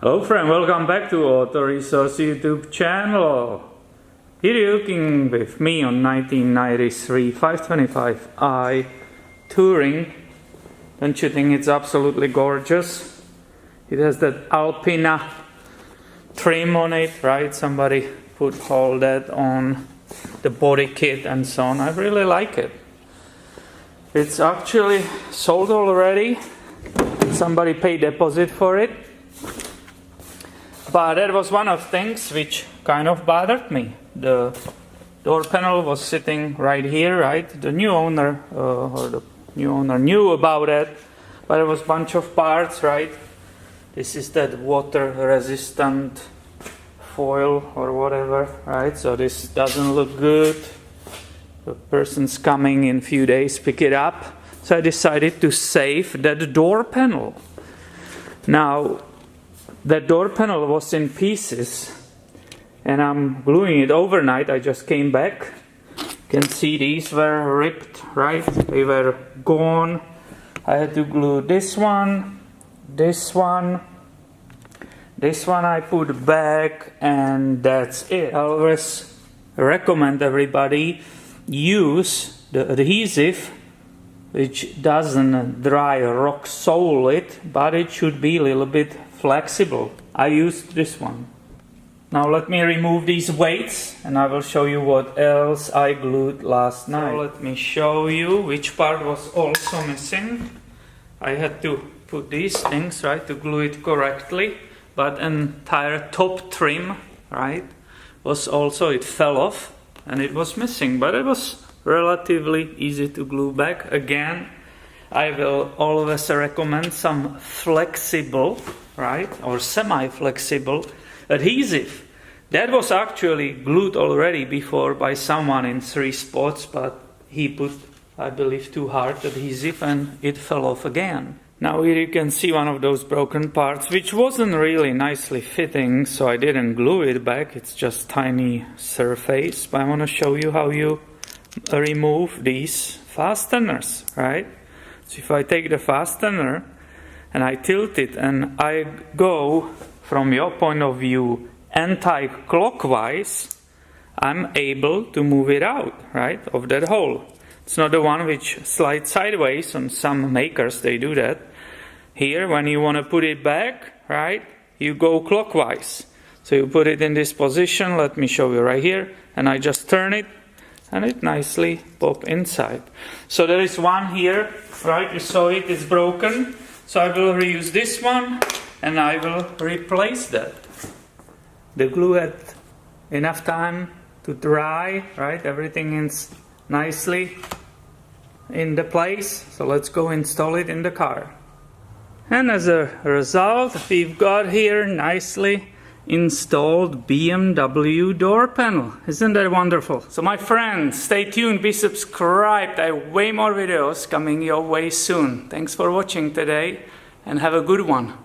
Hello friend, welcome back to Auto Resource YouTube channel. Here you're looking with me on 1993 525i Touring. Don't you think it's absolutely gorgeous? It has that Alpina trim on it, right? Somebody put all that on the body kit and so on. I really like it. It's actually sold already. Somebody paid deposit for it. But that was one of things which kind of bothered me. The door panel was sitting right here, right? The new owner knew about it, but it was a bunch of parts, right? This is that water-resistant foil or whatever, right? So this doesn't look good. The person's coming in a few days, pick it up. So I decided to save that door panel. Now, that door panel was in pieces and I'm gluing it overnight. I just came back. You can see these were ripped, right? They were gone. I had to glue this one I put back, and that's it. I always recommend everybody use the adhesive which doesn't dry rock solid, but it should be a little bit flexible. I used this one. Now let me remove these weights and I will show you what else I glued last night. So let me show you which part was also missing. I had to put these things, right, to glue it correctly, but entire top trim, right, was also, it fell off and it was missing, but it was relatively easy to glue back. Again, I will always recommend some flexible, right, or semi-flexible adhesive. That was actually glued already before by someone in 3 spots, but he put, I believe, too hard adhesive and it fell off again. Now here you can see one of those broken parts which wasn't really nicely fitting, so I didn't glue it back. It's just tiny surface, but I want to show you how you remove these fasteners, right? So if I take the fastener and I tilt it and I go from your point of view anti-clockwise, I'm able to move it out, right, of that hole. It's not the one which slides sideways. On some makers they do that. Here, when you want to put it back, right, you go clockwise. So you put it in this position, let me show you right here, and I just turn it and it nicely pop inside. So there is one here, right, you saw it, it's broken. So I will reuse this one and I will replace that. The glue had enough time to dry, right, everything is nicely in the place. So let's go install it in the car. And as a result, we've got here nicely installed BMW door panel. Isn't that wonderful? So my friends, stay tuned, be subscribed. I have way more videos coming your way soon. Thanks for watching today and have a good one.